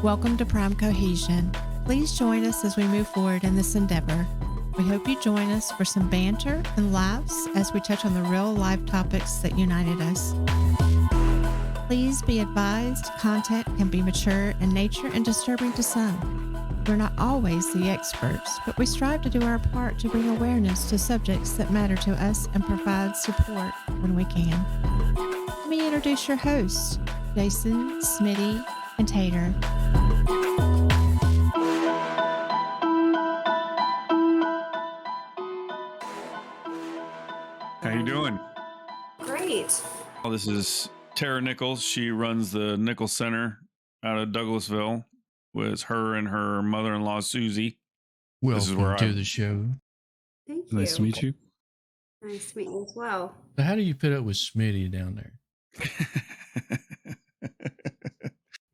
Welcome to Prime Cohesion. Please join us as we move forward in this endeavor. We hope you join us for some banter and laughs as we touch on the real life topics that united us. Please be advised, content can be mature in nature and disturbing to some. We're not always the experts, but we strive to do our part to bring awareness to subjects that matter to us and provide support when we can. Let me introduce your hosts, Jason, Smitty, and Tater. How you doing? Great. Well, this is Tara Nichols. She runs the Nichols Center out of Douglasville. With her and her mother-in-law Susie. Welcome to the show. Thank you. Nice to meet you. Nice to meet you as well. So how do you put up with Smitty down there?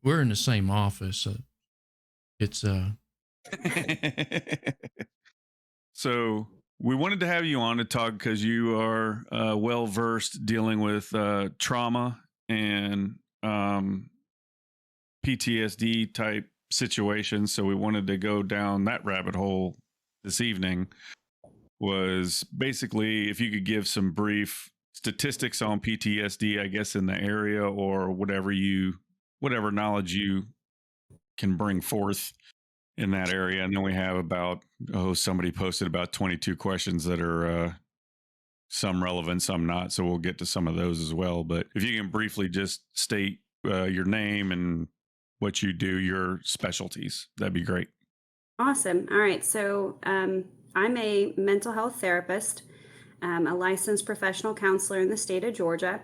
We're in the same office. So it's So we wanted to have you on to talk because you are well versed dealing with trauma and PTSD type situations. So we wanted to go down that rabbit hole this evening. Was basically if you could give some brief statistics on PTSD, I guess, in the area, or whatever knowledge you can bring forth in that area. And then we have about, somebody posted about 22 questions that are some relevant, some not. So we'll get to some of those as well. But if you can briefly just state your name and what you do, your specialties, that'd be great. Awesome. All right. So I'm a mental health therapist, a licensed professional counselor in the state of Georgia.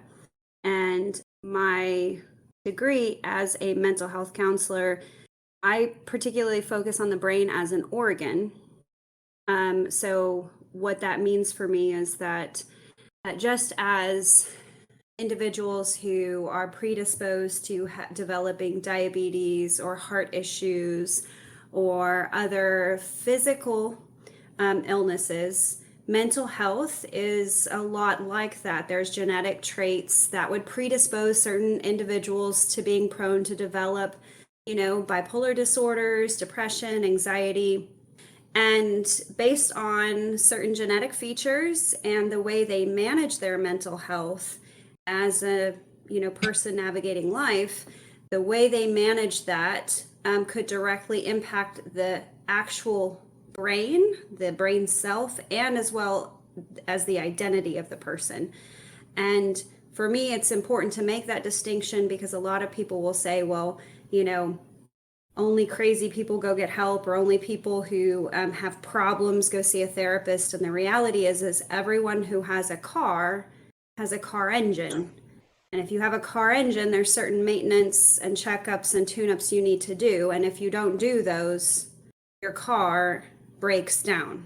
And my degree as a mental health counselor, I particularly focus on the brain as an organ. So what that means for me is that just as individuals who are predisposed to developing diabetes or heart issues or other physical illnesses, mental health is a lot like that. There's genetic traits that would predispose certain individuals to being prone to develop, bipolar disorders, depression, anxiety. And based on certain genetic features and the way they manage their mental health as a person navigating life, the way they manage that could directly impact the actual brain, the brain self, and as well as the identity of the person. And for me, it's important to make that distinction because a lot of people will say, well, only crazy people go get help, or only people who have problems go see a therapist. And the reality is everyone who has a car has a car engine. And if you have a car engine, there's certain maintenance and checkups and tune-ups you need to do. And if you don't do those, your car breaks down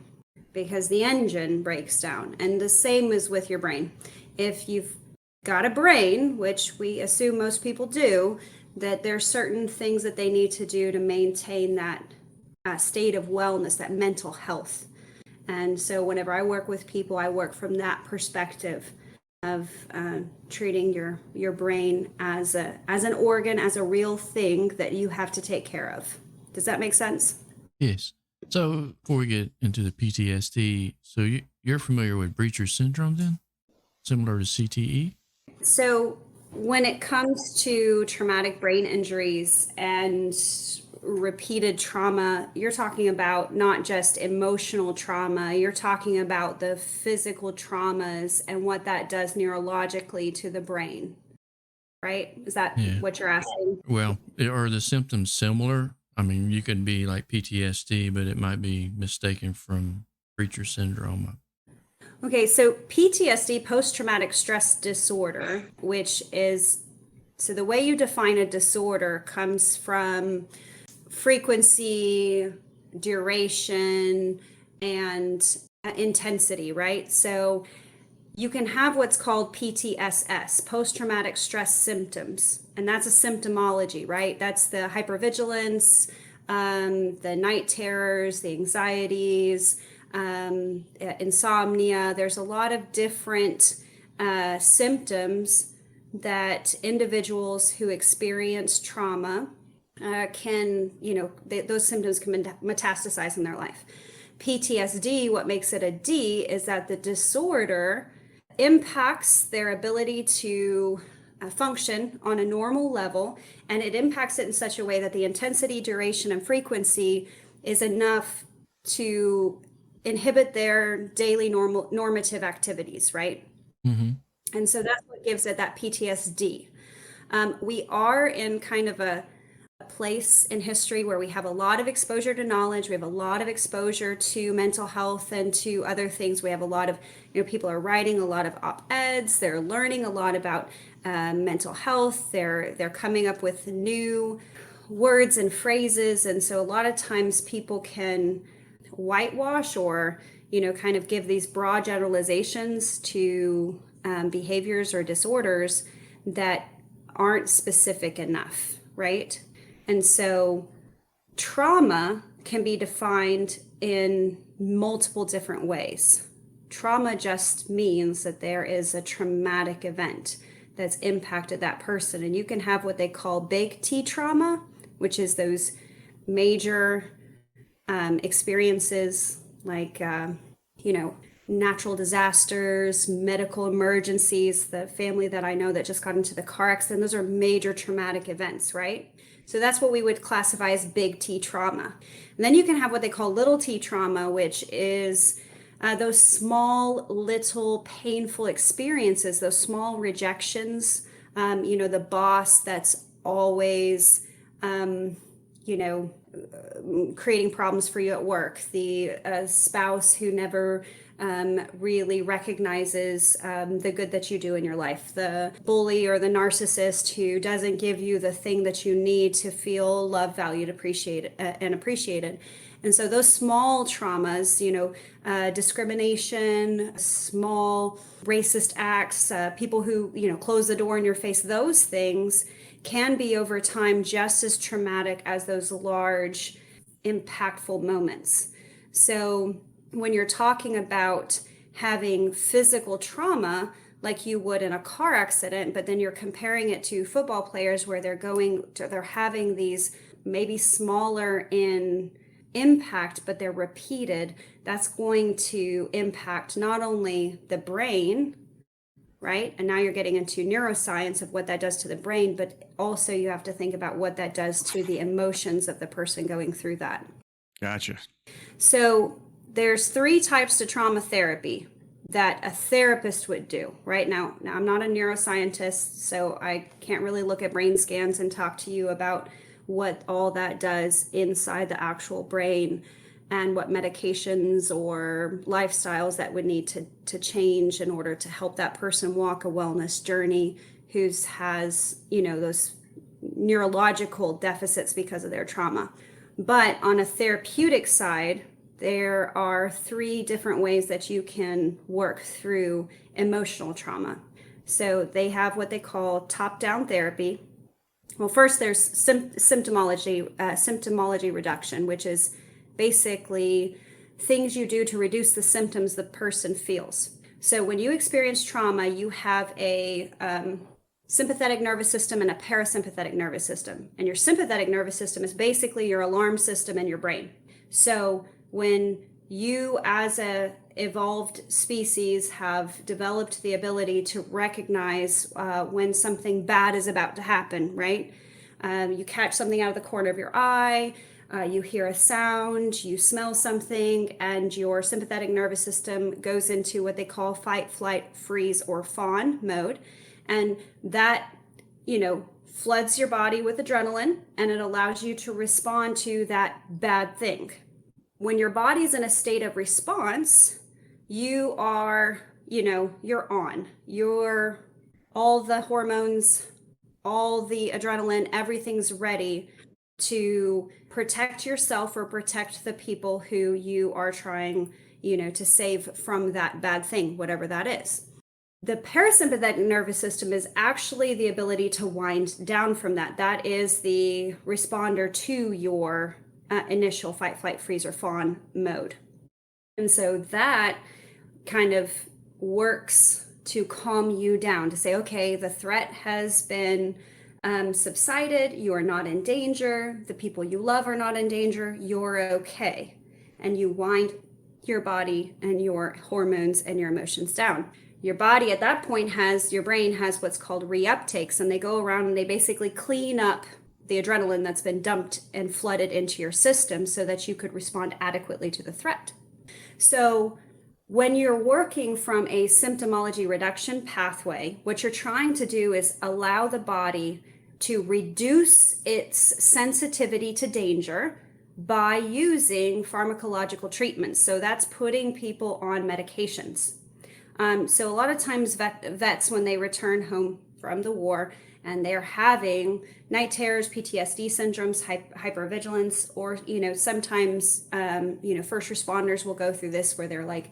because the engine breaks down. And the same is with your brain. If you've got a brain, which we assume most people do, that there's certain things that they need to do to maintain that state of wellness, that mental health. And so whenever I work with people, I work from that perspective of treating your brain as an organ, as a real thing that you have to take care of. Does that make sense? Yes. So before we get into the PTSD, so you're familiar with Breacher syndrome then? Similar to CTE? So when it comes to traumatic brain injuries and repeated trauma, you're talking about not just emotional trauma, you're talking about the physical traumas and what that does neurologically to the brain, right? Is that what you're asking? Well, are the symptoms similar? I mean, you could be like PTSD, but it might be mistaken from Breacher syndrome. Okay, so PTSD, post-traumatic stress disorder, which is, so the way you define a disorder comes from frequency, duration, and intensity, right? So you can have what's called PTSS, post-traumatic stress symptoms, and that's a symptomology, right? That's the hypervigilance, the night terrors, the anxieties, insomnia. There's a lot of different symptoms that individuals who experience trauma those symptoms can metastasize in their life. PTSD, what makes it a D is that the disorder impacts their ability to function on a normal level, and it impacts it in such a way that the intensity, duration, and frequency is enough to inhibit their daily normative activities, right? Mm-hmm. And so that's what gives it that PTSD. We are in kind of a place in history where we have a lot of exposure to knowledge. We have a lot of exposure to mental health and to other things. We have a lot of, people are writing a lot of op-eds. They're learning a lot about mental health. They're coming up with new words and phrases. And so a lot of times people can whitewash or, kind of give these broad generalizations to behaviors or disorders that aren't specific enough, right? And so trauma can be defined in multiple different ways. Trauma just means that there is a traumatic event that's impacted that person. And you can have what they call big T trauma, which is those major experiences like, natural disasters, medical emergencies. The family that I know that just got into the car accident, those are major traumatic events, right? So that's what we would classify as big T trauma. And then you can have what they call little t trauma, which is those small, little painful experiences, those small rejections, the boss that's always, creating problems for you at work, the spouse who never really recognizes the good that you do in your life, the bully or the narcissist who doesn't give you the thing that you need to feel loved, valued, appreciated. And so those small traumas, discrimination, small racist acts, people who, close the door in your face, those things can be over time just as traumatic as those large, impactful moments. So when you're talking about having physical trauma, like you would in a car accident, but then you're comparing it to football players where they're having these maybe smaller in impact, but they're repeated, that's going to impact not only the brain, right? And now you're getting into neuroscience of what that does to the brain, but also you have to think about what that does to the emotions of the person going through that. Gotcha. So there's 3 types to trauma therapy that a therapist would do. Right now I'm not a neuroscientist, so I can't really look at brain scans and talk to you about what all that does inside the actual brain and what medications or lifestyles that would need to change in order to help that person walk a wellness journey who has, those neurological deficits because of their trauma. But on a therapeutic side, there are 3 different ways that you can work through emotional trauma. So they have what they call top-down therapy. Well, first there's symptomology reduction, which is basically things you do to reduce the symptoms the person feels. So when you experience trauma, you have a sympathetic nervous system and a parasympathetic nervous system. And your sympathetic nervous system is basically your alarm system in your brain. So when you as a evolved species have developed the ability to recognize when something bad is about to happen, right? You catch something out of the corner of your eye, you hear a sound, you smell something, and your sympathetic nervous system goes into what they call fight, flight, freeze, or fawn mode. And that, floods your body with adrenaline, and it allows you to respond to that bad thing. When your body's in a state of response, you are, you're on. All the hormones, all the adrenaline, everything's ready to protect yourself or protect the people who you are trying, to save from that bad thing, whatever that is. The parasympathetic nervous system is actually the ability to wind down from that. That is the responder to your initial fight, flight, freeze, or fawn mode. And so that kind of works to calm you down, to say, okay, the threat has been subsided, you are not in danger, the people you love are not in danger, you're okay. And you wind your body and your hormones and your emotions down. Your body at that point your brain has what's called reuptakes, and they go around and they basically clean up the adrenaline that's been dumped and flooded into your system so that you could respond adequately to the threat. So when you're working from a symptomology reduction pathway, what you're trying to do is allow the body to reduce its sensitivity to danger by using pharmacological treatments. So that's putting people on medications. So a lot of times vets, when they return home from the war and they're having night terrors, PTSD syndromes, hypervigilance, or, sometimes, first responders will go through this where they're like,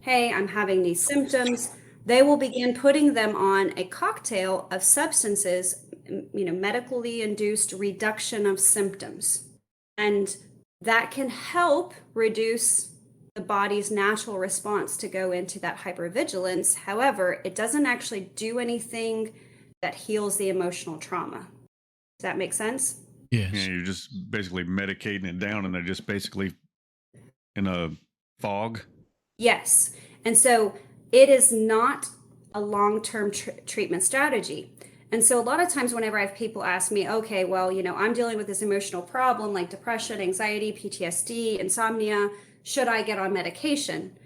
hey, I'm having these symptoms. They will begin putting them on a cocktail of substances, medically induced reduction of symptoms. And that can help reduce the body's natural response to go into that hypervigilance. However, it doesn't actually do anything that heals the emotional trauma. Does that make sense? Yes. Yeah, you're just basically medicating it down, and they're just basically in a fog. Yes. And so it is not a long-term treatment strategy. And so a lot of times whenever I have people ask me, okay, well, I'm dealing with this emotional problem like depression, anxiety, PTSD, insomnia, should I get on medication?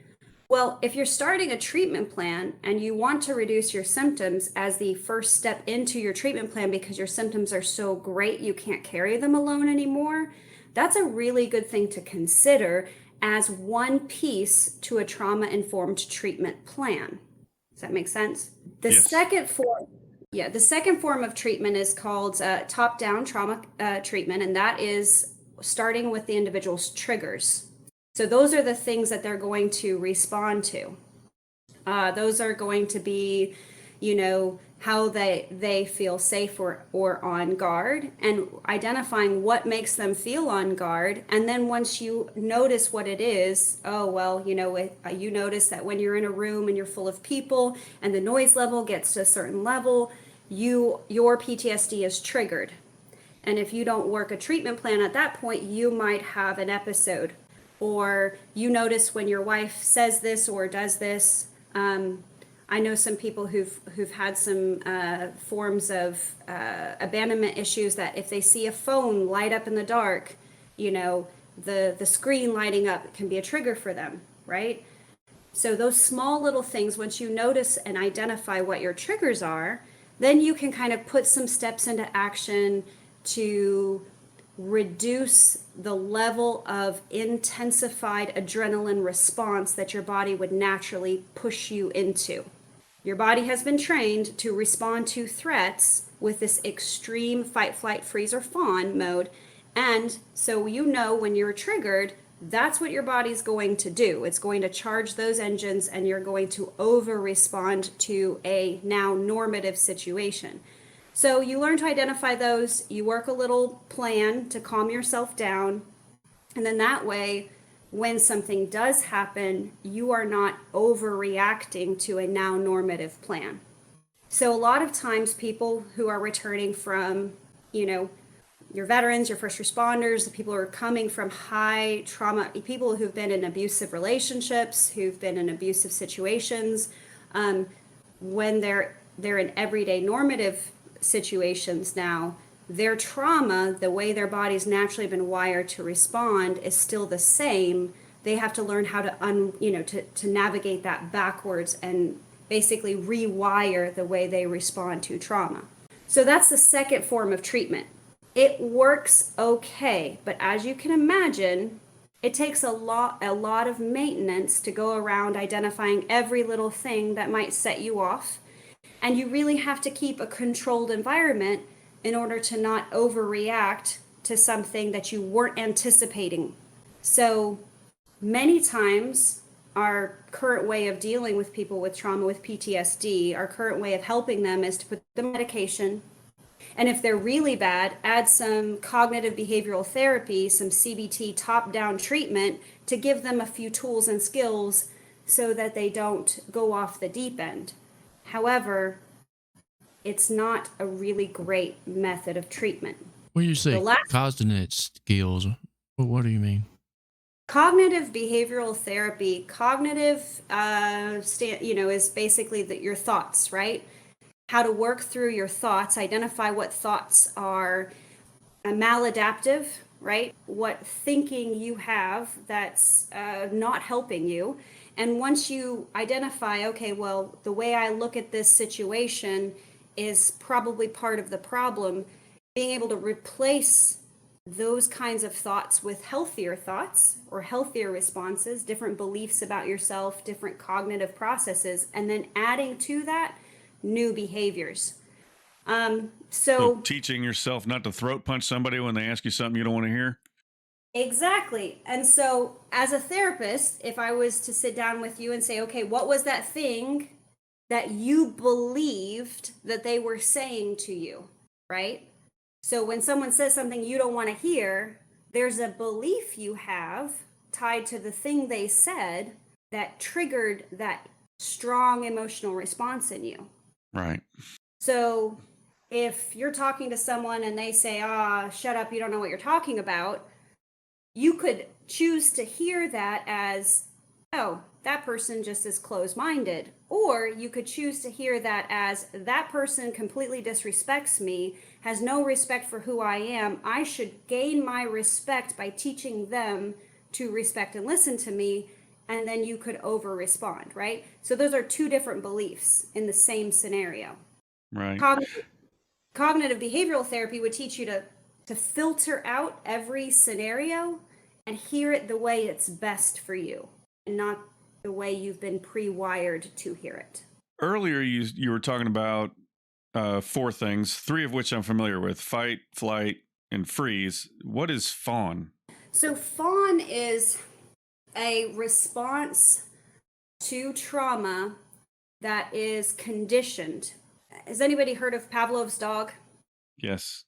Well, if you're starting a treatment plan and you want to reduce your symptoms as the first step into your treatment plan because your symptoms are so great you can't carry them alone anymore, that's a really good thing to consider as one piece to a trauma-informed treatment plan. Does that make sense? The Yes. second form of treatment is called top-down trauma treatment, and that is starting with the individual's triggers. So those are the things that they're going to respond to. Those are going to be, how they feel safe or on guard, and identifying what makes them feel on guard. And then once you notice what it is, you notice that when you're in a room and you're full of people and the noise level gets to a certain level, your PTSD is triggered. And if you don't work a treatment plan at that point, you might have an episode. Or you notice when your wife says this or does this. I know some people who've had some forms of abandonment issues that if they see a phone light up in the dark, the screen lighting up can be a trigger for them, right? So those small little things, once you notice and identify what your triggers are, then you can kind of put some steps into action to reduce the level of intensified adrenaline response that your body would naturally push you into. Your body has been trained to respond to threats with this extreme fight, flight, freeze, or fawn mode. And so when you're triggered, that's what your body's going to do. It's going to charge those engines, and you're going to over-respond to a now normative situation. So you learn to identify those, you work a little plan to calm yourself down, and then that way, when something does happen, you are not overreacting to a now normative plan. So a lot of times people who are returning from, your veterans, your first responders, the people who are coming from high trauma, people who've been in abusive relationships, who've been in abusive situations, when they're in everyday normative situations now, their trauma, the way their body's naturally been wired to respond, is still the same. They have to learn how to navigate that backwards and basically rewire the way they respond to trauma. So that's the second form of treatment. It works okay, but as you can imagine, it takes a lot of maintenance to go around identifying every little thing that might set you off. And you really have to keep a controlled environment in order to not overreact to something that you weren't anticipating. So many times, our current way of dealing with people with trauma, with PTSD, our current way of helping them is to put them on medication. And if they're really bad, add some cognitive behavioral therapy, some CBT top-down treatment to give them a few tools and skills so that they don't go off the deep end. However, it's not a really great method of treatment. When you say The last cognitive skills, what do you mean? cognitive behavioral therapy, is basically that your thoughts, right? How to work through your thoughts, identify what thoughts are maladaptive, right? What thinking you have that's not helping you. And once you identify, okay, well, the way I look at this situation is probably part of the problem, being able to replace those kinds of thoughts with healthier thoughts or healthier responses, different beliefs about yourself, different cognitive processes, and then adding to that new behaviors. So teaching yourself not to throat punch somebody when they ask you something you don't want to hear. Exactly. And so, as a therapist, if I was to sit down with you and say, okay, what was that thing that you believed that they were saying to you, right? So, when someone says something you don't want to hear, there's a belief you have tied to the thing they said that triggered that strong emotional response in you. Right. So, if you're talking to someone and they say, shut up, you don't know what you're talking about, you could choose to hear that as, oh, that person just is closed-minded. Or you could choose to hear that as, that person completely disrespects me, has no respect for who I am. I should gain my respect by teaching them to respect and listen to me. And then you could over-respond, right? So those are two different beliefs in the same scenario. Right. Cognitive behavioral therapy would teach you to filter out every scenario and hear it the way it's best for you and not the way you've been pre-wired to hear it. Earlier, you were talking about 4 things, 3 of which I'm familiar with: fight, flight, and freeze. What is fawn? So fawn is a response to trauma that is conditioned. Has anybody heard of Pavlov's dog? Yes.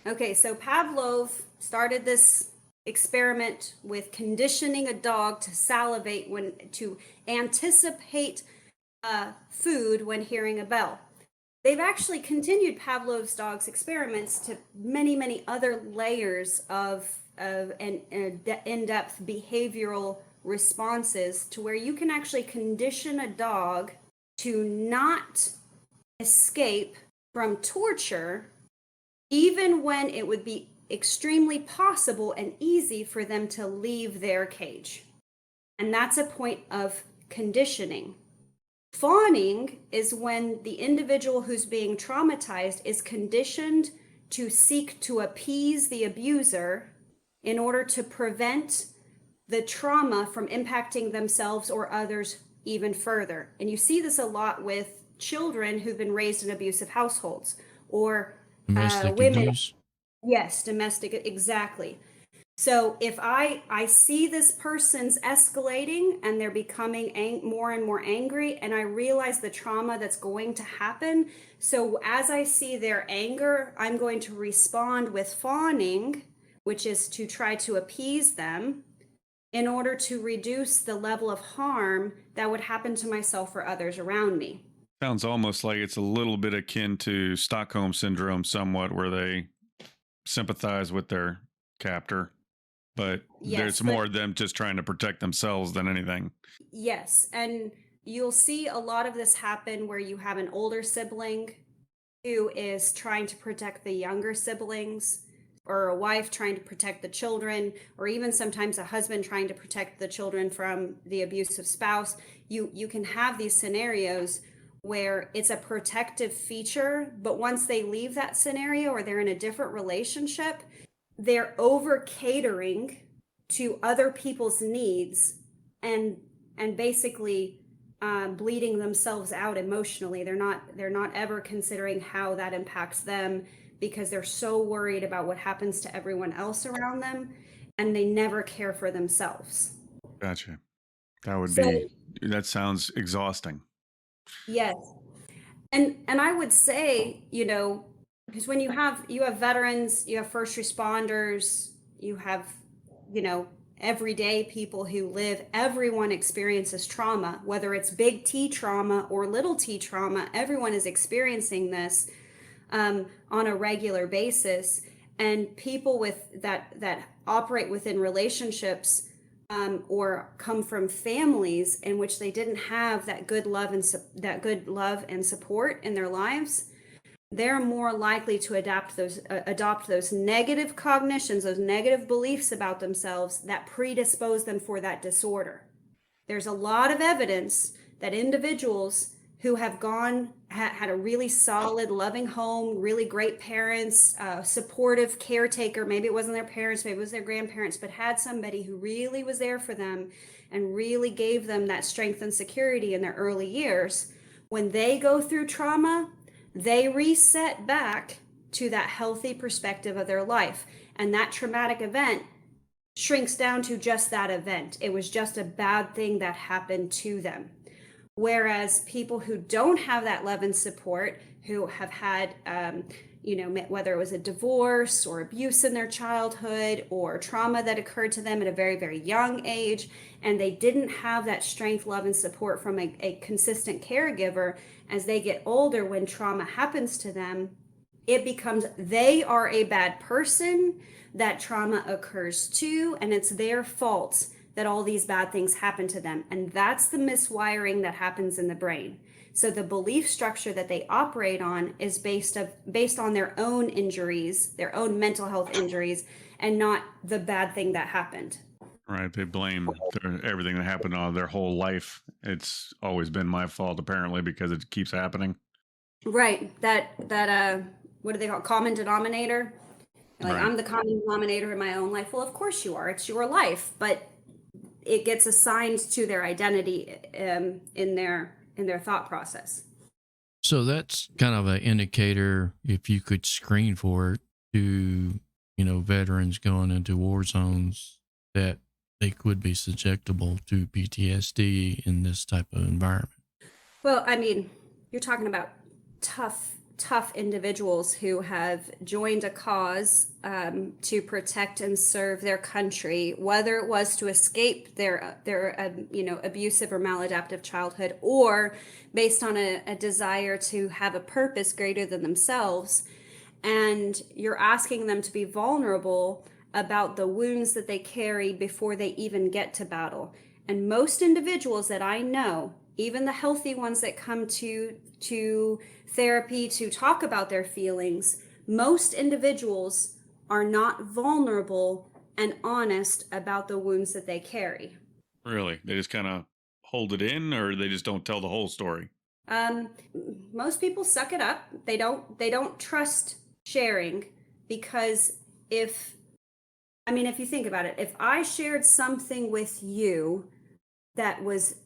Okay, so Pavlov started this experiment with conditioning a dog to salivate to anticipate food when hearing a bell. They've actually continued Pavlov's dog's experiments to many, many other layers of in-depth behavioral responses, to where you can actually condition a dog to not escape from torture, even when it would be extremely possible and easy for them to leave their cage. And that's a point of conditioning. Fawning is when the individual who's being traumatized is conditioned to seek to appease the abuser in order to prevent the trauma from impacting themselves or others even further. And you see this a lot with children who've been raised in abusive households, or Domestic women. abuse. Yes, domestic, exactly. So if I see this person's escalating and they're becoming more and more angry, and I realize the trauma that's going to happen, so as I see their anger, I'm going to respond with fawning, which is to try to appease them in order to reduce the level of harm that would happen to myself or others around me. Sounds almost like it's a little bit akin to Stockholm syndrome somewhat, where they sympathize with their captor, but there's more them just trying to protect themselves than anything. Yes, and you'll see a lot of this happen where you have an older sibling who is trying to protect the younger siblings, or a wife trying to protect the children, or even sometimes a husband trying to protect the children from the abusive spouse. You can have these scenarios where it's a protective feature, but once they leave that scenario or they're in a different relationship, they're over catering to other people's needs and basically bleeding themselves out emotionally. They're not ever considering how that impacts them, because they're so worried about what happens to everyone else around them, and they never care for themselves. Gotcha. That sounds exhausting. Yes. And I would say, because when you have veterans, you have first responders, you have, everyday people who live, everyone experiences trauma, whether it's big T trauma or little t trauma. Everyone is experiencing this on a regular basis. And people with that operate within relationships or come from families in which they didn't have that good love and support in their lives, they're more likely to adopt those negative cognitions, those negative beliefs about themselves that predispose them for that disorder. There's a lot of evidence that individuals who have had a really solid, loving home, really great parents, supportive caretaker, maybe it wasn't their parents, maybe it was their grandparents, but had somebody who really was there for them and really gave them that strength and security in their early years. When they go through trauma, they reset back to that healthy perspective of their life. And that traumatic event shrinks down to just that event. It was just a bad thing that happened to them. Whereas people who don't have that love and support, who have had, whether it was a divorce or abuse in their childhood or trauma that occurred to them at a very, very young age, and they didn't have that strength, love, and support from a consistent caregiver, as they get older, when trauma happens to them, it becomes they are a bad person, that trauma occurs to, and it's their fault that all these bad things happen to them. And that's the miswiring that happens in the brain. So the belief structure that they operate on is based on their own injuries, their own mental health injuries, and not the bad thing that happened. Right. They blame everything that happened on their whole life. It's always been my fault, apparently, because it keeps happening. Right. That what do they call it? Common denominator? Like, Right. I'm the common denominator in my own life. Well, of course you are. It's your life, but it gets assigned to their identity in their thought process. So that's kind of an indicator, if you could screen for it, to, veterans going into war zones, that they could be susceptible to PTSD in this type of environment. Well, I mean, you're talking about tough individuals who have joined a cause to protect and serve their country, whether it was to escape their abusive or maladaptive childhood, or based on a desire to have a purpose greater than themselves. And you're asking them to be vulnerable about the wounds that they carry before they even get to battle. And most individuals that I know, even the healthy ones that come to therapy to talk about their feelings, most individuals are not vulnerable and honest about the wounds that they carry. Really? They just kind of hold it in, or they just don't tell the whole story? Most people suck it up. They don't trust sharing, because if you think about it, if I shared something with you that was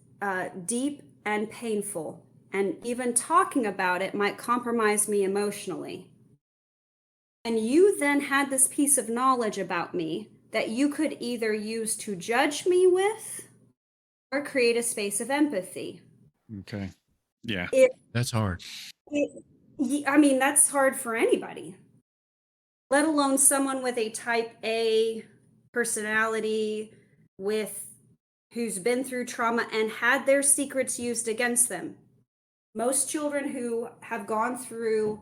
deep and painful, and even talking about it might compromise me emotionally, and you then had this piece of knowledge about me that you could either use to judge me with or create a space of empathy. Okay. Yeah. That's hard. That's hard for anybody, let alone someone with a type A personality, who's been through trauma and had their secrets used against them. Most children who have gone through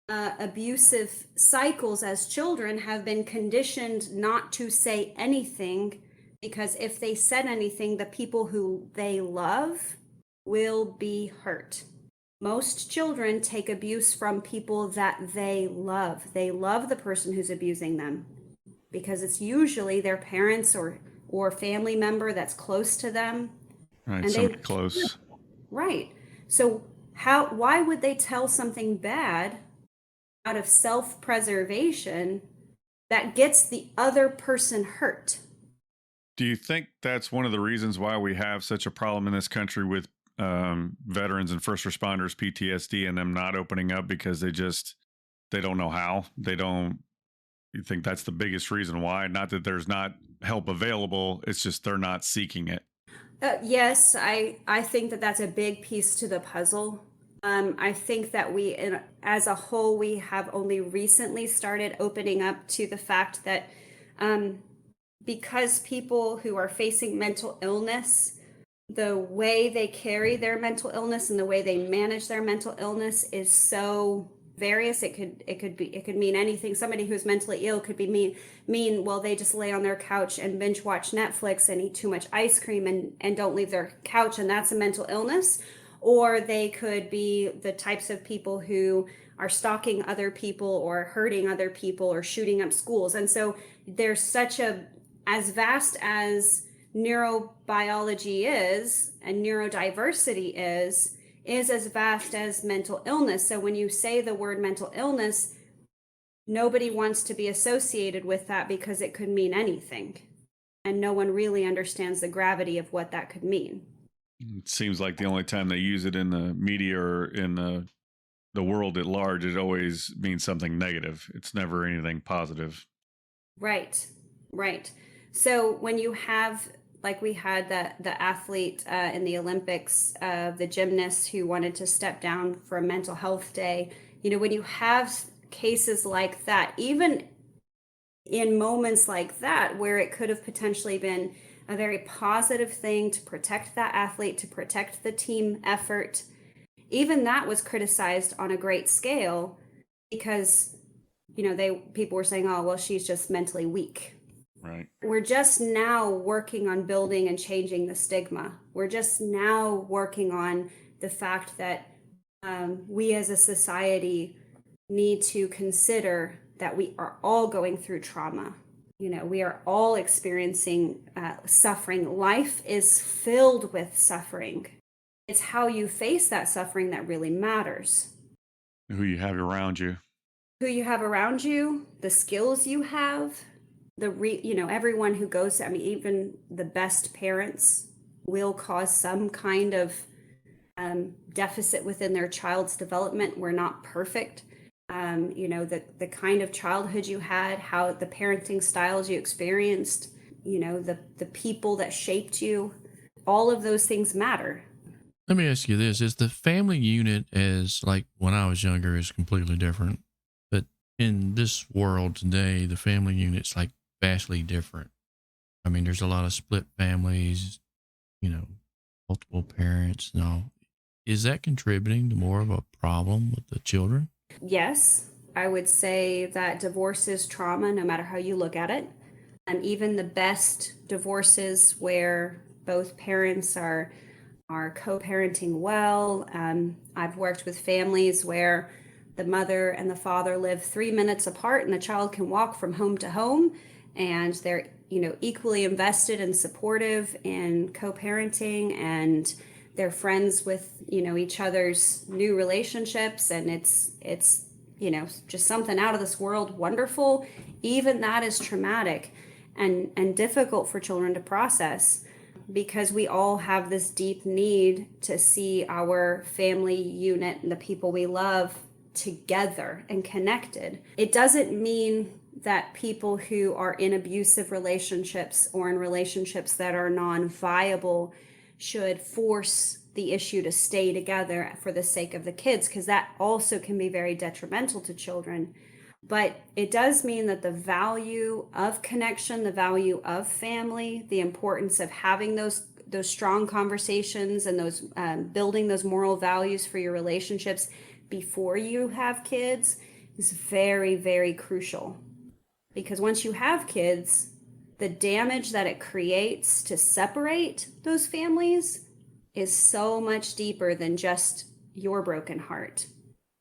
abusive cycles as children have been conditioned not to say anything, because if they said anything, the people who they love will be hurt. Most children take abuse from people that they love. They love the person who's abusing them because it's usually their parents or family member that's close to them. Right. And Somebody close. Right. So why would they tell something bad out of self-preservation that gets the other person hurt? Do you think that's one of the reasons why we have such a problem in this country with veterans and first responders, PTSD, and them not opening up because they don't know how? You think that's the biggest reason why? Not that there's not help available, it's just they're not seeking it. Yes, I think that that's a big piece to the puzzle. I think that as a whole, we have only recently started opening up to the fact that because people who are facing mental illness, the way they carry their mental illness and the way they manage their mental illness is so various. It could mean anything. Somebody who's mentally ill could be mean well, they just lay on their couch and binge watch Netflix and eat too much ice cream and don't leave their couch, and that's a mental illness. Or they could be the types of people who are stalking other people or hurting other people or shooting up schools. And so there's such as vast as neurobiology is and neurodiversity is as vast as mental illness. So when you say the word mental illness, nobody wants to be associated with that because it could mean anything. And no one really understands the gravity of what that could mean. It seems like the only time they use it in the media or in the world at large, it always means something negative. It's never anything positive. Right. So when you have, like we had the athlete in the Olympics, the gymnast who wanted to step down for a mental health day, when you have cases like that, even in moments like that where it could have potentially been a very positive thing to protect that athlete, to protect the team effort, even that was criticized on a great scale because, people were saying, oh, well, she's just mentally weak. Right. We're just now working on building and changing the stigma. We're just now working on the fact that we as a society need to consider that we are all going through trauma. We are all experiencing suffering. Life is filled with suffering. It's how you face that suffering that really matters. Who you have around you. Who you have around you, the skills you have, everyone who goes, even the best parents will cause some kind of deficit within their child's development. We're not perfect. The kind of childhood you had, how the parenting styles you experienced, the people that shaped you, all of those things matter. Let me ask you this. Is the family unit, as like when I was younger, is completely different? But in this world today, the family unit's like vastly different. I mean, there's a lot of split families, multiple parents and all. Is that contributing to more of a problem with the children? Yes, I would say that divorce is trauma, no matter how you look at it. And even the best divorces where both parents are co-parenting well. I've worked with families where the mother and the father live 3 minutes apart and the child can walk from home to home, and they're equally invested and supportive in co-parenting, and they're friends with each other's new relationships, and it's just something out of this world wonderful. Even that is traumatic and difficult for children to process, because we all have this deep need to see our family unit and the people we love together and connected. It doesn't mean that people who are in abusive relationships or in relationships that are non-viable should force the issue to stay together for the sake of the kids, because that also can be very detrimental to children. But it does mean that the value of connection, the value of family, the importance of having those strong conversations and those building those moral values for your relationships before you have kids is very, very crucial. Because once you have kids, the damage that it creates to separate those families is so much deeper than just your broken heart.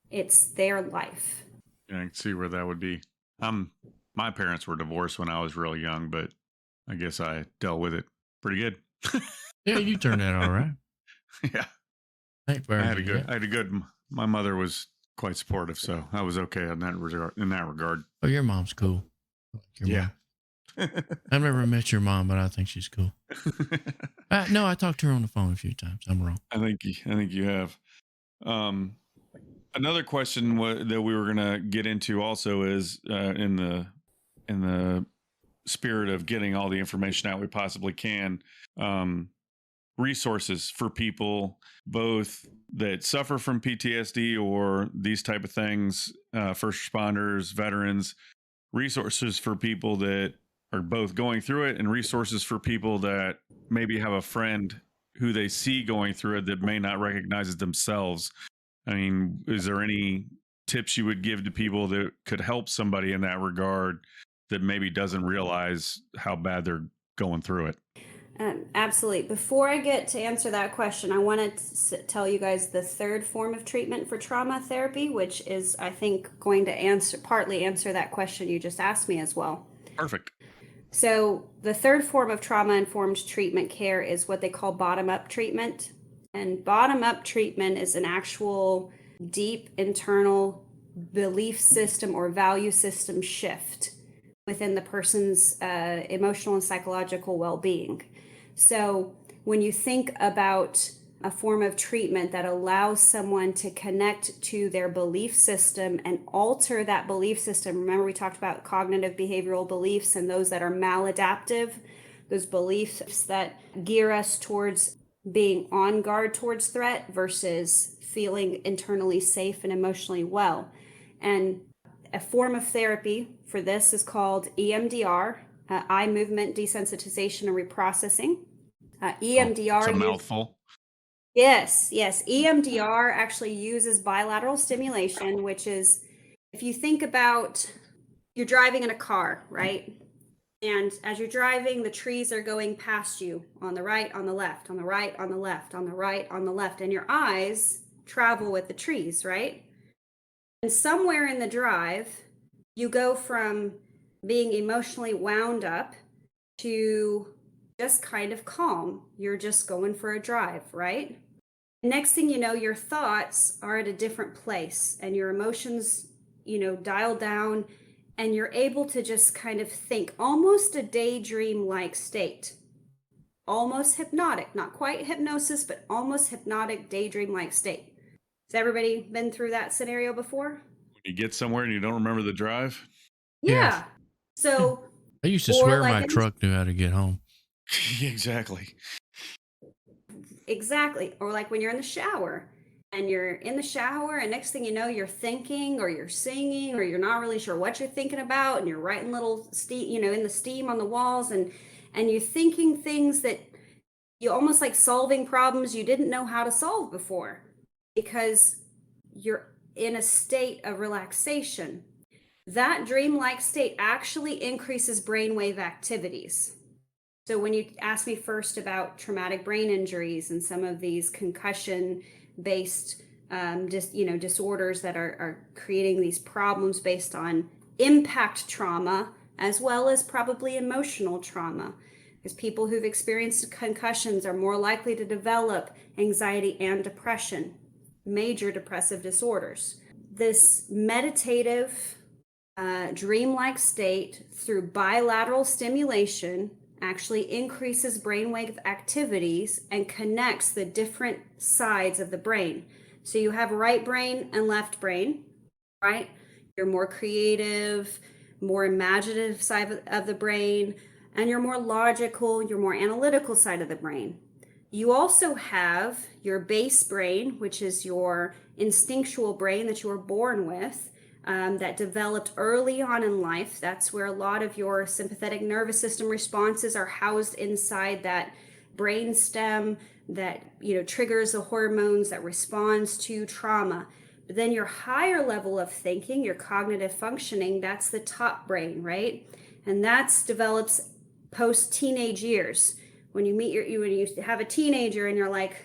It's their life. Yeah, I can see where that would be. My parents were divorced when I was real young, but I guess I dealt with it pretty good. Yeah, you turned out all right. Yeah. I had a good. My mother was quite supportive, so I was okay in that regard. Oh, your mom's cool. Yeah. I've never met your mom, but I think she's cool. No, I talked to her on the phone a few times. I'm wrong. I think you have. Another question that we were going to get into also is in the spirit of getting all the information out we possibly can, resources for people both that suffer from PTSD or these type of things, first responders, veterans, resources for people that or both going through it, and resources for people that maybe have a friend who they see going through it that may not recognize it themselves. I mean, is there any tips you would give to people that could help somebody in that regard that maybe doesn't realize how bad they're going through it? Absolutely. Before I get to answer that question, I want to tell you guys the third form of treatment for trauma therapy, which is, I think, going to partly answer that question you just asked me as well. Perfect. So the third form of trauma-informed treatment care is what they call bottom-up treatment. And bottom-up treatment is an actual deep internal belief system or value system shift within the person's emotional and psychological well-being. So when you think about a form of treatment that allows someone to connect to their belief system and alter that belief system, remember we talked about cognitive behavioral beliefs and those that are maladaptive, those beliefs that gear us towards being on guard towards threat versus feeling internally safe and emotionally well. And a form of therapy for this is called EMDR, eye movement desensitization and reprocessing. EMDR. It's a mouthful. Yes. EMDR actually uses bilateral stimulation, which is, if you think about, you're driving in a car, right? And as you're driving, the trees are going past you on the right, on the left, on the right, on the left, on the right, on the left, and your eyes travel with the trees, right? And somewhere in the drive, you go from being emotionally wound up to just kind of calm. You're just going for a drive, right? Next thing you know, your thoughts are at a different place and your emotions, dial down, and you're able to just kind of think, almost a daydream-like state. Almost hypnotic, not quite hypnosis, but almost hypnotic daydream-like state. Has everybody been through that scenario before? You get somewhere and you don't remember the drive? Yeah. So I used to swear my truck knew how to get home. Exactly. Or like when you're in the shower and you're in the shower and next thing you know, you're thinking or you're singing or you're not really sure what you're thinking about and you're writing little steam, in the steam on the walls and you're thinking things that you almost like solving problems you didn't know how to solve before because you're in a state of relaxation. That dreamlike state actually increases brainwave activities. So when you asked me first about traumatic brain injuries and some of these concussion-based disorders that are creating these problems based on impact trauma, as well as probably emotional trauma, because people who've experienced concussions are more likely to develop anxiety and depression, major depressive disorders. This meditative, dreamlike state through bilateral stimulation actually increases brainwave activities and connects the different sides of the brain. So you have right brain and left brain, right? You're more creative, more imaginative side of the brain, and you're more logical, you're more analytical side of the brain. You also have your base brain, which is your instinctual brain that you were born with, that developed early on in life. That's where a lot of your sympathetic nervous system responses are housed inside that brain stem that triggers the hormones that responds to trauma. But then your higher level of thinking, your cognitive functioning, that's the top brain, right? And that's develops post-teenage years. When you have a teenager and you're like,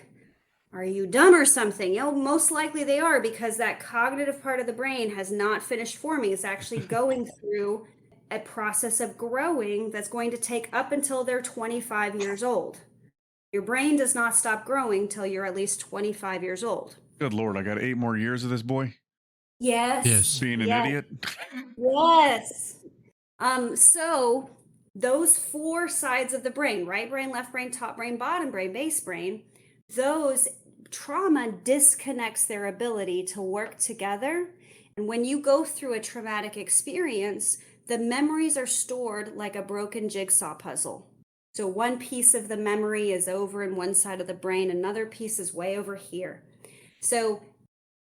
are you dumb or something? Most likely they are, because that cognitive part of the brain has not finished forming. It's actually going through a process of growing that's going to take up until they're 25 years old. Your brain does not stop growing till you're at least 25 years old. Good Lord, I got 8 more years of this boy? Yes. Being an idiot? Yes. So those 4 sides of the brain, right brain, left brain, top brain, bottom brain, base brain, those trauma disconnects their ability to work together. And when you go through a traumatic experience, the memories are stored like a broken jigsaw puzzle. So one piece of the memory is over in one side of the brain, another piece is way over here. So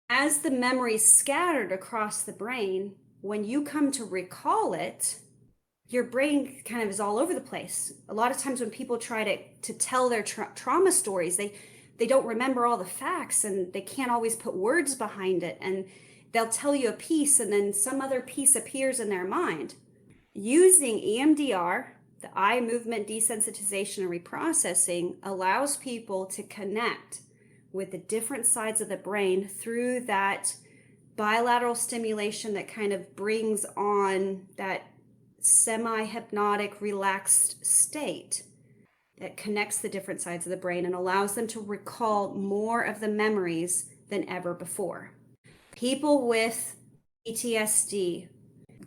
as the memory is scattered across the brain, when you come to recall it, your brain kind of is all over the place. A lot of times when people try to tell their trauma stories, they don't remember all the facts and they can't always put words behind it. And they'll tell you a piece and then some other piece appears in their mind. Using EMDR, the eye movement desensitization and reprocessing, allows people to connect with the different sides of the brain through that bilateral stimulation that kind of brings on that semi-hypnotic, relaxed state that connects the different sides of the brain and allows them to recall more of the memories than ever before. People with PTSD,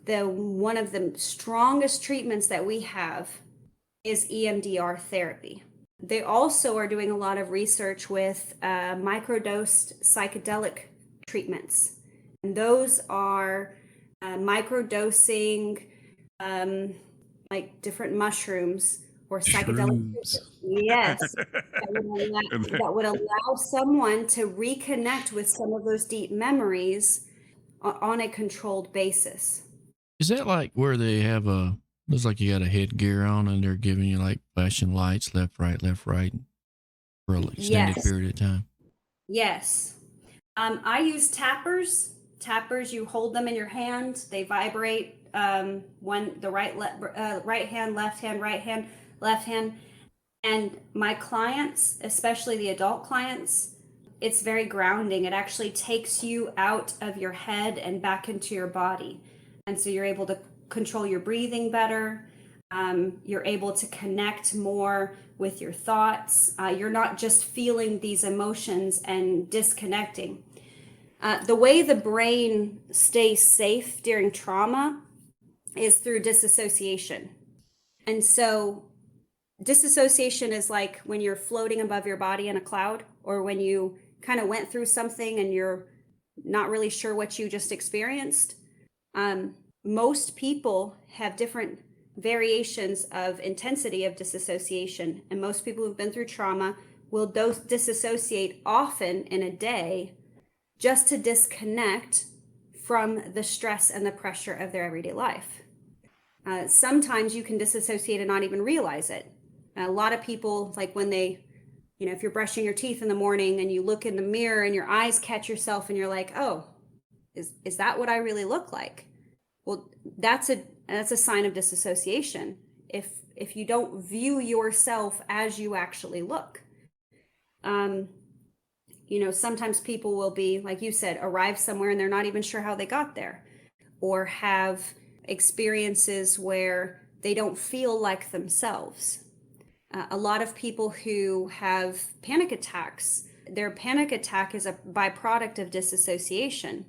one of the strongest treatments that we have is EMDR therapy. They also are doing a lot of research with microdosed psychedelic treatments. And those are microdosing like different mushrooms or psychedelic. Yes. That would allow someone to reconnect with some of those deep memories on a controlled basis. Is that like where they have looks like you got a headgear on and they're giving you like flashing lights left, right, for an extended period of time? Yes. I use tappers. Tappers, you hold them in your hand. They vibrate the right hand, left hand, right hand, left hand. And my clients, especially the adult clients, it's very grounding. It actually takes you out of your head and back into your body. And so you're able to control your breathing better. You're able to connect more with your thoughts. You're not just feeling these emotions and disconnecting. The way the brain stays safe during trauma is through disassociation. And so disassociation is like when you're floating above your body in a cloud, or when you kind of went through something and you're not really sure what you just experienced. Most people have different variations of intensity of disassociation, and most people who've been through trauma will disassociate often in a day just to disconnect from the stress and the pressure of their everyday life. Sometimes you can disassociate and not even realize it. A lot of people, like when they, if you're brushing your teeth in the morning and you look in the mirror and your eyes catch yourself and you're like, oh, is that what I really look like? Well, that's a sign of disassociation. If you don't view yourself as you actually look. Sometimes people will be, like you said, arrive somewhere and they're not even sure how they got there, or have experiences where they don't feel like themselves. A lot of people who have panic attacks, their panic attack is a byproduct of disassociation.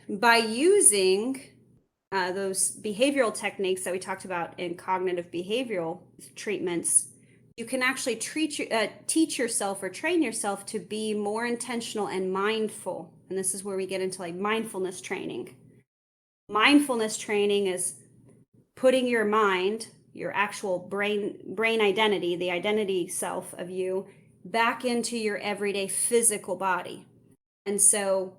By using those behavioral techniques that we talked about in cognitive behavioral treatments, you can actually teach yourself or train yourself to be more intentional and mindful. And this is where we get into like mindfulness training. Mindfulness training is putting your mind, your actual brain identity, the identity self of you, back into your everyday physical body. And so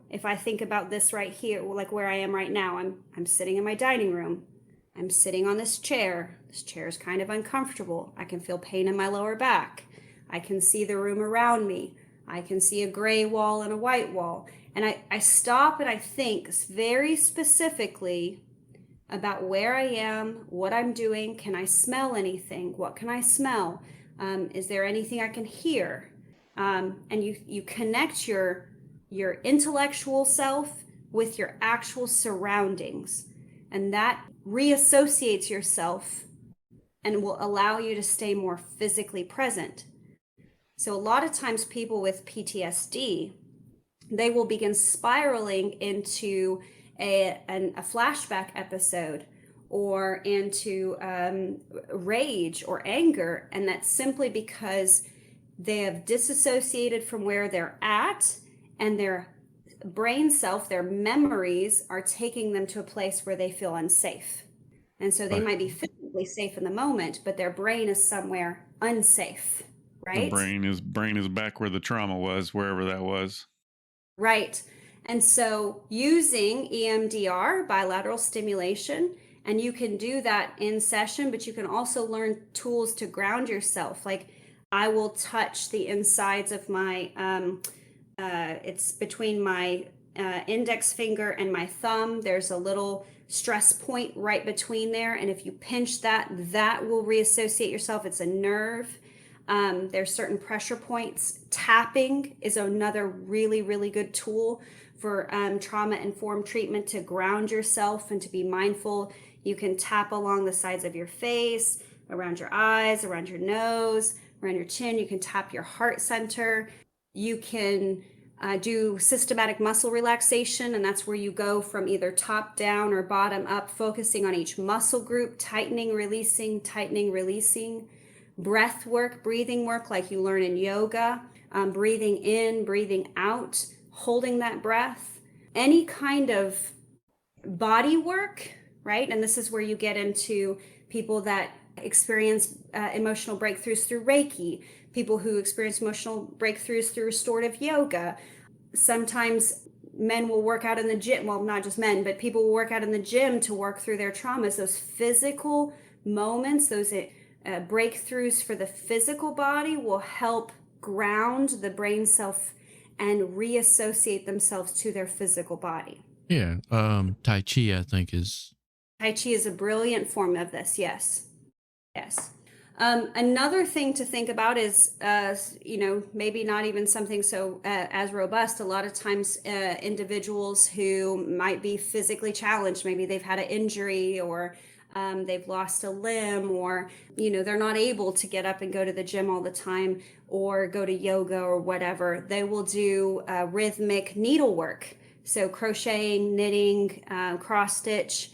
if I think about this right here, like where I am right now, I'm sitting in my dining room. I'm sitting on this chair. This chair is kind of uncomfortable. I can feel pain in my lower back. I can see the room around me. I can see a gray wall and a white wall. And I stop and I think very specifically about where I am, what I'm doing. Can I smell anything? What can I smell? Is there anything I can hear? And you connect your intellectual self with your actual surroundings. And that reassociates yourself and will allow you to stay more physically present. So a lot of times people with PTSD, they will begin spiraling into a flashback episode or into rage or anger. And that's simply because they have disassociated from where they're at, and their brain self, their memories are taking them to a place where they feel unsafe. And so they might be physically safe in the moment, but their brain is somewhere unsafe, right? The brain is back where the trauma was, wherever that was. Right. And so using EMDR, bilateral stimulation, And you can do that in session, but you can also learn tools to ground yourself. Like I will touch the insides of my, it's between my index finger and my thumb. There's a little stress point right between there. And if you pinch that, that will reassociate yourself. It's a nerve. There's certain pressure points. Tapping is another really, really good tool for trauma-informed treatment to ground yourself and to be mindful. You can tap along the sides of your face, around your eyes, around your nose, around your chin. You can tap your heart center. You can do systematic muscle relaxation, and that's where you go from either top down or bottom up, focusing on each muscle group, tightening, releasing, tightening, releasing. Breath work, breathing work like you learn in yoga, breathing in, breathing out, holding that breath. Any kind of body work, right? And this is where you get into people that experience emotional breakthroughs through Reiki, people who experience emotional breakthroughs through restorative yoga. Sometimes men will work out in the gym. Well, not just men, but people will work out in the gym to work through their traumas. Those physical moments, those breakthroughs for the physical body will help ground the brain self and reassociate themselves to their physical body. Yeah. Tai Chi, I think, is. Tai Chi is a brilliant form of this. Yes. Yes. Another thing to think about is, maybe not even something so as robust. A lot of times individuals who might be physically challenged, maybe they've had an injury or they've lost a limb, or, they're not able to get up and go to the gym all the time or go to yoga or whatever. They will do rhythmic needlework. So crocheting, knitting, cross stitch,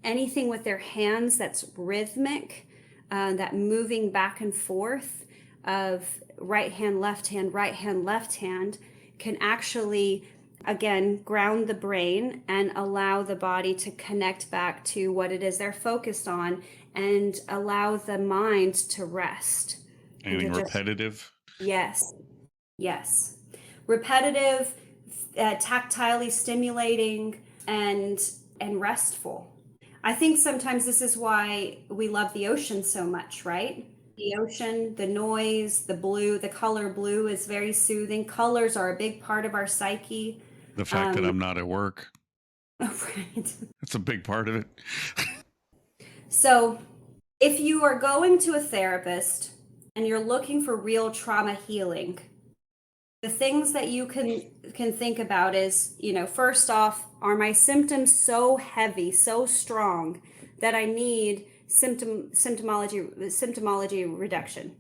anything with their hands that's rhythmic. That moving back and forth of right hand, left hand can actually, again, ground the brain and allow the body to connect back to what it is they're focused on and allow the mind to rest. Anything repetitive? Yes. Repetitive, tactilely stimulating, and restful. I think sometimes this is why we love the ocean so much, right? The ocean, the noise, the blue, the color blue is very soothing. Colors are a big part of our psyche. The fact that I'm not at work. Right. That's a big part of it. So if you are going to a therapist and you're looking for real trauma healing, the things that you can think about is, first off, are my symptoms so heavy, so strong that I need symptomology reduction,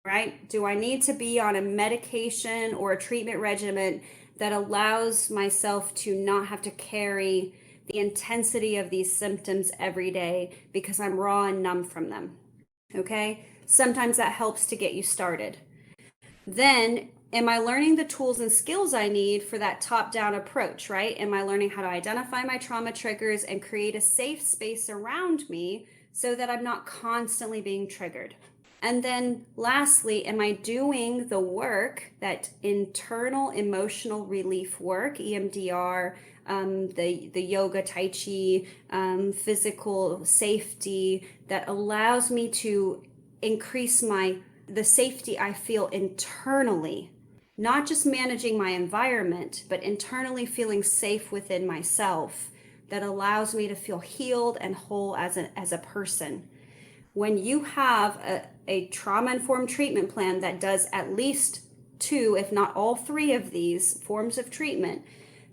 right? Do I need to be on a medication or a treatment regimen that allows myself to not have to carry the intensity of these symptoms every day because I'm raw and numb from them? Okay? Sometimes that helps to get you started. Then, am I learning the tools and skills I need for that top-down approach, right? Am I learning how to identify my trauma triggers and create a safe space around me so that I'm not constantly being triggered? And then lastly, am I doing the work, that internal emotional relief work, EMDR, the yoga, Tai Chi, physical safety, that allows me to increase the safety I feel internally, not just managing my environment, but internally feeling safe within myself, that allows me to feel healed and whole as a person. When you have a trauma-informed treatment plan that does at least 2, if not all 3 of these forms of treatment,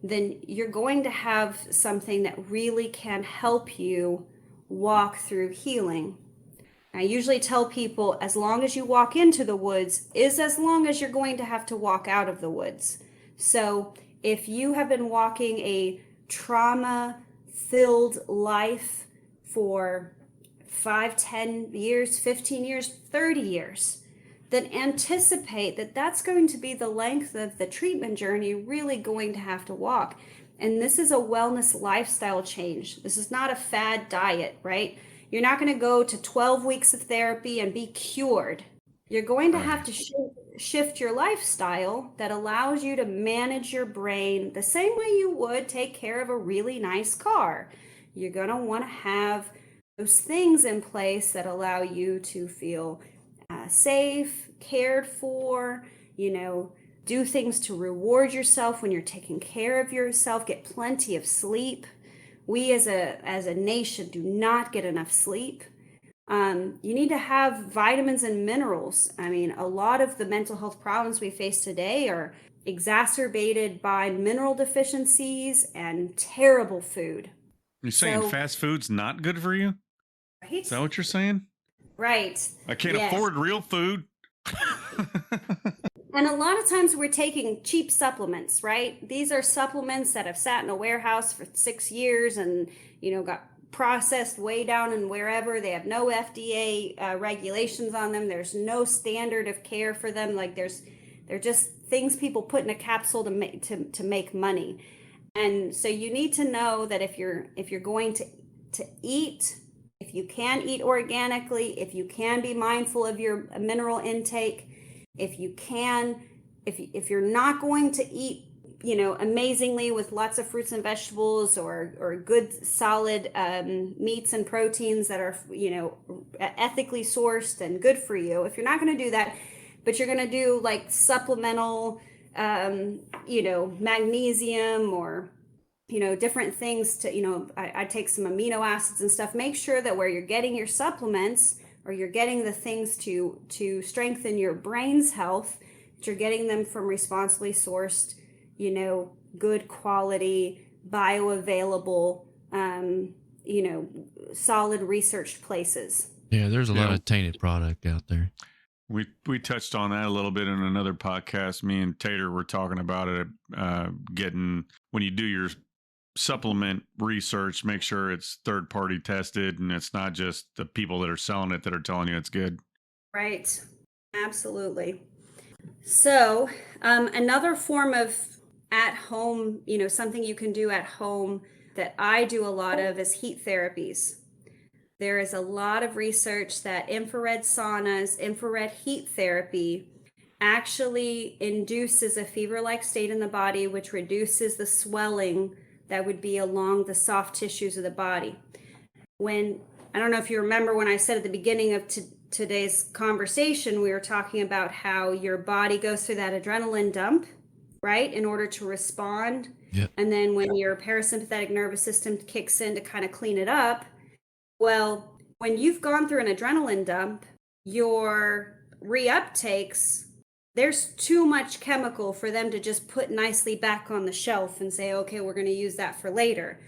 then you're going to have something that really can help you walk through healing. I usually tell people, as long as you walk into the woods is as long as you're going to have to walk out of the woods. So if you have been walking a trauma-filled life for 5, 10 years, 15 years, 30 years, then anticipate that that's going to be the length of the treatment journey you're really going to have to walk. And this is a wellness lifestyle change. This is not a fad diet, right? You're not going to go to 12 weeks of therapy and be cured. You're going to have to shift your lifestyle that allows you to manage your brain the same way you would take care of a really nice car. You're going to want to have those things in place that allow you to feel safe, cared for, do things to reward yourself when you're taking care of yourself, get plenty of sleep. We as a nation do not get enough sleep. You need to have vitamins and minerals. I mean, a lot of the mental health problems we face today are exacerbated by mineral deficiencies and terrible food. You're saying So- fast food's not good for you? Right? Is that what you're saying? Right. I can't Yes. afford real food. And a lot of times we're taking cheap supplements, right? These are supplements that have sat in a warehouse for 6 years and, got processed way down and wherever. They have no FDA regulations on them. There's no standard of care for them. Like they're just things people put in a capsule to make money. And so you need to know that if you're going to eat, if you can eat organically, if you can be mindful of your mineral intake, if you're not going to eat, amazingly with lots of fruits and vegetables or good solid meats and proteins that are, ethically sourced and good for you, if you're not going to do that, but you're going to do like supplemental, magnesium or, different things to, I take some amino acids and stuff, make sure that where you're getting your supplements or you're getting the things to strengthen your brain's health, that you're getting them from responsibly sourced, good quality, bioavailable, solid researched places. Yeah, there's a lot of tainted product out there. We touched on that a little bit in another podcast. Me and Tater were talking about it, getting, when you do your supplement research, make sure it's third party tested and it's not just the people that are selling it that are telling you it's good. Right. Absolutely. So another form of at home, something you can do at home that I do a lot of is heat therapies. There is a lot of research that infrared saunas, infrared heat therapy actually induces a fever-like state in the body, which reduces the swelling that would be along the soft tissues of the body. I don't know if you remember when I said at the beginning of today's conversation, we were talking about how your body goes through that adrenaline dump, right, in order to respond. Yep. And then when your parasympathetic nervous system kicks in to kind of clean it up, well, when you've gone through an adrenaline dump, your reuptakes, there's too much chemical for them to just put nicely back on the shelf and say, okay, we're going to use that for later.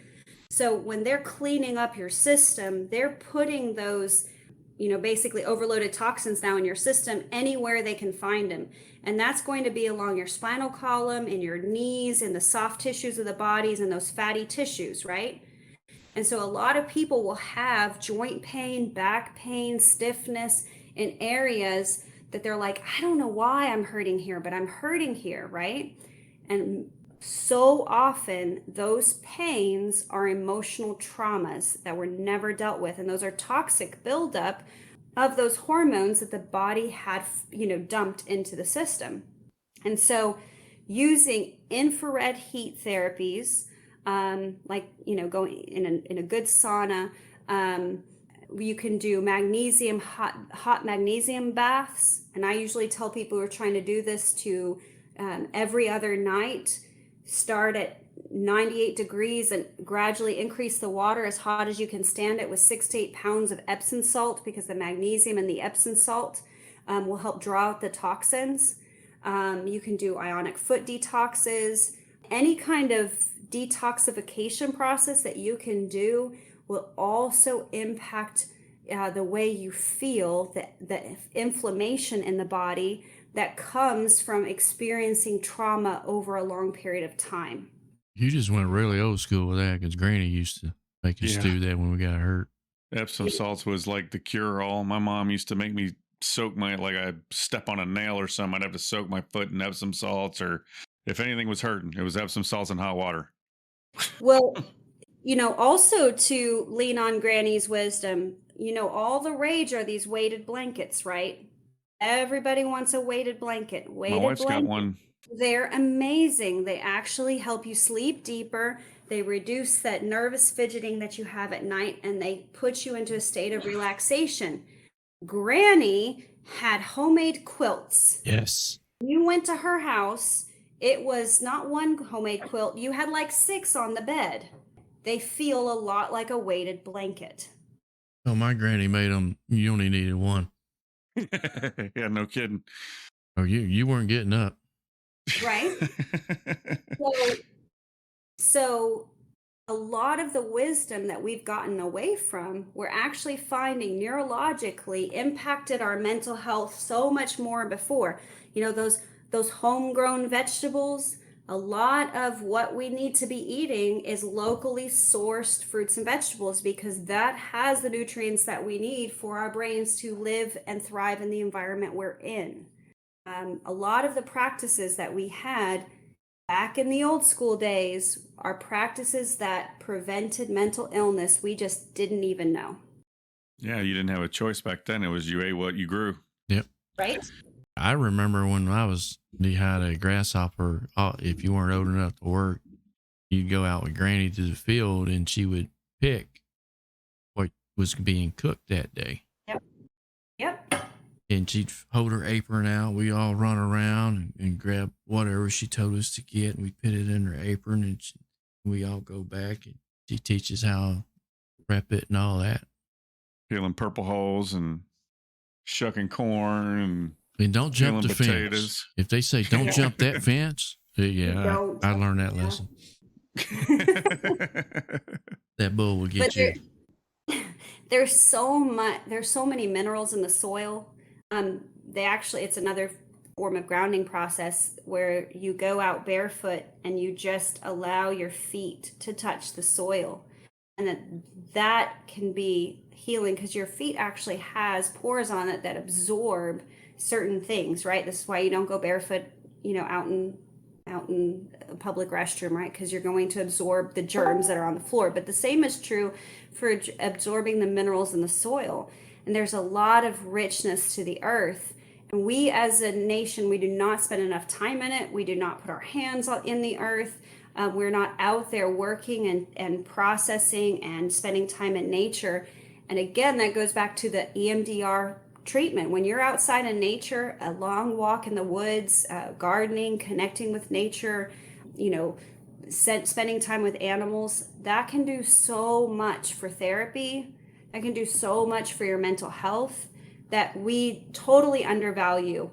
So when they're cleaning up your system, they're putting those, basically overloaded toxins now in your system anywhere they can find them. And that's going to be along your spinal column, in your knees, in the soft tissues of the bodies, and those fatty tissues, right? And so a lot of people will have joint pain, back pain, stiffness in areas that they're like, I don't know why I'm hurting here, but I'm hurting here, right? And so often those pains are emotional traumas that were never dealt with. And those are toxic buildup of those hormones that the body had, dumped into the system. And so using infrared heat therapies, going in a good sauna, you can do magnesium, hot magnesium baths. And I usually tell people who are trying to do this to every other night, start at 98 degrees and gradually increase the water as hot as you can stand it with 6 to 8 pounds of Epsom salt, because the magnesium and the Epsom salt will help draw out the toxins. You can do ionic foot detoxes. Any kind of detoxification process that you can do will also impact the way you feel, the inflammation in the body that comes from experiencing trauma over a long period of time. You just went really old school with that, because Granny used to make us do that when we got hurt. Epsom salts was like the cure all. My mom used to make me soak like I step on a nail or something, I'd have to soak my foot in Epsom salts, or if anything was hurting, it was Epsom salts and hot water. Well, also to lean on Granny's wisdom, all the rage are these weighted blankets, right? Everybody wants a weighted blanket. My wife's got one. They're amazing. They actually help you sleep deeper. They reduce that nervous fidgeting that you have at night, and they put you into a state of relaxation. Granny had homemade quilts. Yes. You went to her house, it was not one homemade quilt, you had like 6 on the bed. They feel a lot like a weighted blanket. Oh, my granny made them. You only needed one. Yeah, no kidding. Or you weren't getting up. Right? So a lot of the wisdom that we've gotten away from, we're actually finding neurologically impacted our mental health so much more before. You know, those homegrown vegetables, a lot of what we need to be eating is locally sourced fruits and vegetables, because that has the nutrients that we need for our brains to live and thrive in the environment we're in. A lot of the practices that we had back in the old school days are practices that prevented mental illness we just didn't even know. Yeah, you didn't have a choice back then. It was you ate what you grew. Yep. Right? I remember when you had a grasshopper. If you weren't old enough to work, you'd go out with Granny to the field, and she would pick what was being cooked that day. Yep. And she'd hold her apron out. We all run around and grab whatever she told us to get, and we put it in her apron, and we all go back, and she teaches how to prep it and all that. Peeling purple holes and shucking corn and don't jump the potatoes. Fence. If they say don't jump that fence, yeah, I learned that lesson. That bull will get you. There's so many minerals in the soil. It's another form of grounding process where you go out barefoot and you just allow your feet to touch the soil, and that can be healing, because your feet actually has pores on it that absorb certain things, right? This is why you don't go barefoot, out in a public restroom, right? Because you're going to absorb the germs that are on the floor. But the same is true for absorbing the minerals in the soil. And there's a lot of richness to the earth. And we as a nation, we do not spend enough time in it. We do not put our hands in the earth. We're not out there working and processing and spending time in nature. And again, that goes back to the EMDR treatment. When you're outside in nature, a long walk in the woods, gardening, connecting with nature, spending time with animals, that can do so much for therapy. That can do so much for your mental health that we totally undervalue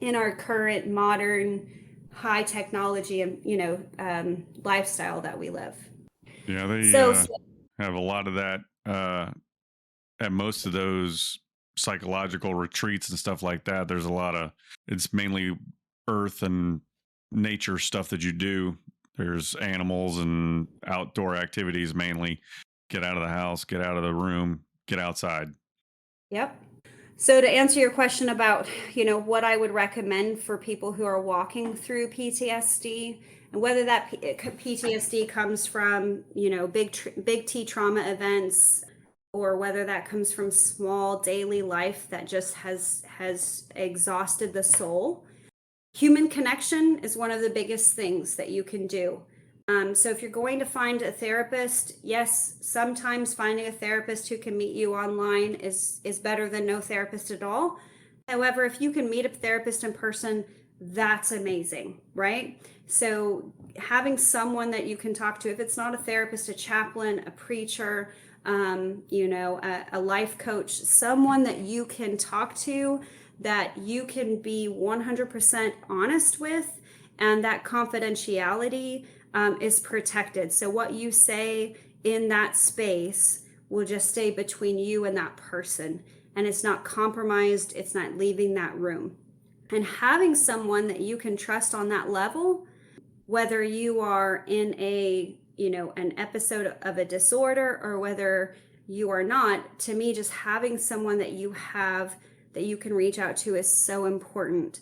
in our current modern high technology and lifestyle that we live. Yeah, they have a lot of that at most of those psychological retreats and stuff like that. There's a lot of, it's mainly earth and nature stuff that you do. There's animals and outdoor activities mainly. Get out of the house, get out of the room, get outside. Yep. So to answer your question about, what I would recommend for people who are walking through PTSD, and whether that PTSD comes from, big T trauma events, or whether that comes from small daily life that just has exhausted the soul. Human connection is one of the biggest things that you can do. So if you're going to find a therapist, yes, sometimes finding a therapist who can meet you online is better than no therapist at all. However, if you can meet a therapist in person, that's amazing, right? So having someone that you can talk to, if it's not a therapist, a chaplain, a preacher, a life coach, someone that you can talk to, that you can be 100% honest with, and that confidentiality is protected. So what you say in that space will just stay between you and that person, and it's not compromised. It's not leaving that room. And having someone that you can trust on that level, whether you are in an episode of a disorder or whether you are not, to me, just having someone that you can reach out to is so important.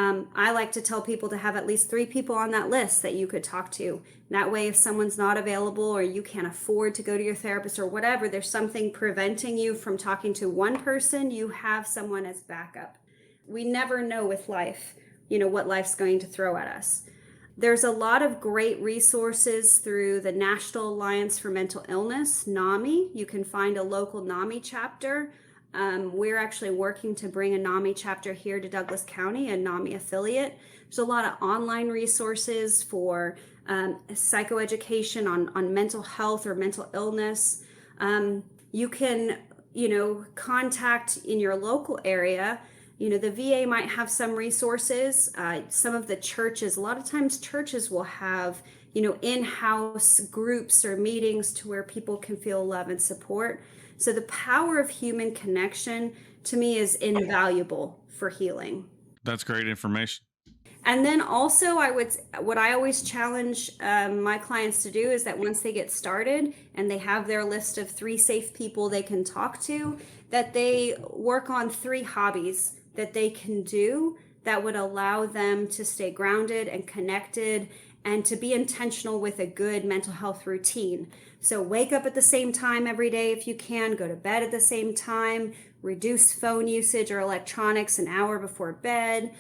I like to tell people to have at least 3 people on that list that you could talk to. That way, if someone's not available or you can't afford to go to your therapist or whatever, there's something preventing you from talking to one person, you have someone as backup. We never know with life, what life's going to throw at us. There's a lot of great resources through the National Alliance for Mental Illness, NAMI. You can find a local NAMI chapter. We're actually working to bring a NAMI chapter here to Douglas County, a NAMI affiliate. There's a lot of online resources for psychoeducation on mental health or mental illness. You can, contact in your local area. The VA might have some resources. Some of the churches, a lot of times churches will have, in-house groups or meetings to where people can feel love and support. So the power of human connection to me is invaluable for healing. That's great information. And then also what I always challenge my clients to do is that once they get started and they have their list of 3 safe people they can talk to, that they work on 3 hobbies that they can do that would allow them to stay grounded and connected and to be intentional with a good mental health routine. So wake up at the same time every day if you can, go to bed at the same time, reduce phone usage or electronics an hour before bed,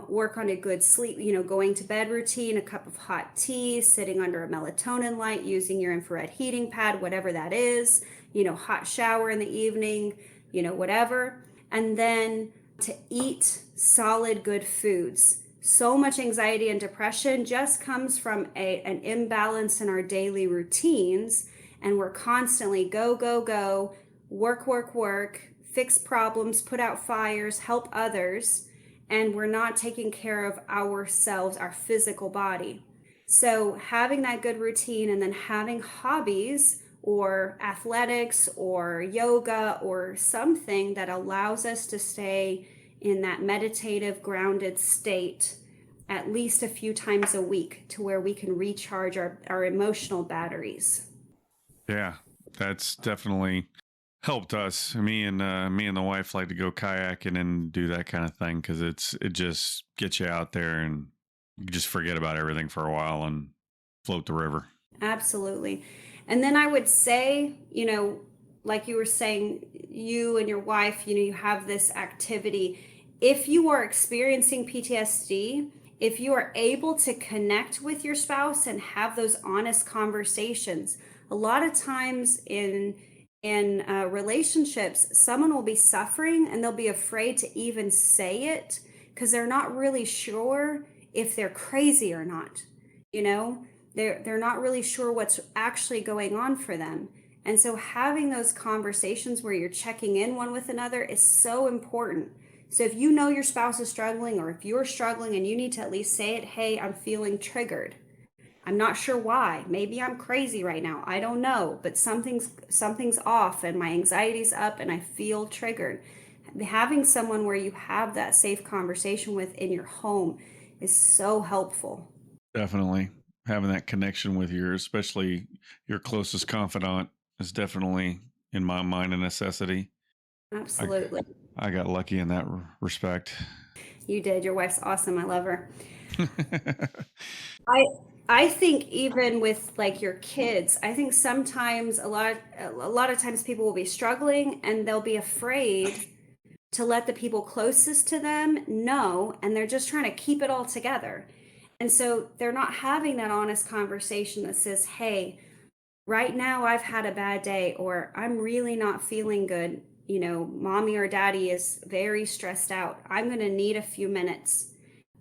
work on a good sleep, going to bed routine, a cup of hot tea, sitting under a melatonin light, using your infrared heating pad, whatever that is, hot shower in the evening, whatever. And then to eat solid, good foods. So much anxiety and depression just comes from an imbalance in our daily routines. And we're constantly go, go, go, work, fix problems, put out fires, help others. And we're not taking care of ourselves, our physical body. So having that good routine and then having hobbies or athletics or yoga or something that allows us to stay in that meditative, grounded state at least a few times a week to where we can recharge our emotional batteries. Yeah, that's definitely helped us. Me and the wife like to go kayaking and do that kind of thing because it just gets you out there and you just forget about everything for a while and float the river. Absolutely. And then I would say, like you were saying, you and your wife, you have this activity. If you are experiencing PTSD, if you are able to connect with your spouse and have those honest conversations, a lot of times in relationships, someone will be suffering and they'll be afraid to even say it because they're not really sure if they're crazy or not. They're not really sure what's actually going on for them. And so having those conversations where you're checking in one with another is so important. So if you know your spouse is struggling, or if you're struggling and you need to at least say it, hey, I'm feeling triggered. I'm not sure why. Maybe I'm crazy right now. I don't know, but something's off and my anxiety's up and I feel triggered. Having someone where you have that safe conversation with in your home is so helpful. Definitely. Having that connection with especially your closest confidant is definitely, in my mind, a necessity. Absolutely. I got lucky in that respect. You did. Your wife's awesome. I love her. I think even with like your kids, I think sometimes a lot of times people will be struggling and they'll be afraid to let the people closest to them know, and they're just trying to keep it all together. And so they're not having that honest conversation that says, hey, right now I've had a bad day, or I'm really not feeling good. Mommy or daddy is very stressed out. I'm going to need a few minutes.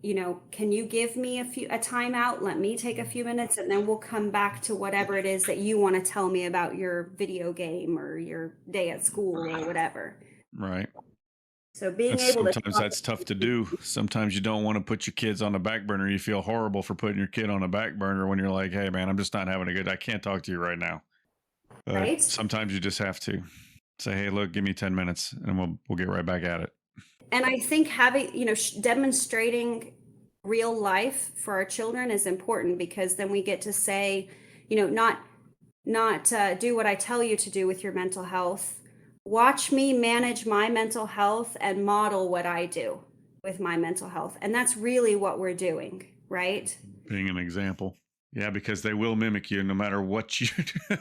Can you give me a timeout? Let me take a few minutes and then we'll come back to whatever it is that you want to tell me about your video game or your day at school or whatever. Right. So sometimes that's tough to do. Sometimes you don't want to put your kids on the back burner. You feel horrible for putting your kid on the back burner when you're like, hey man, I'm just not having I can't talk to you right now. But right? Sometimes you just have to say, hey, look, give me 10 minutes and we'll get right back at it. And I think having, demonstrating real life for our children is important, because then we get to say, not do what I tell you to do with your mental health. Watch me manage my mental health and model what I do with my mental health. And that's really what we're doing, right? Being an example. Yeah, because they will mimic you no matter what you do.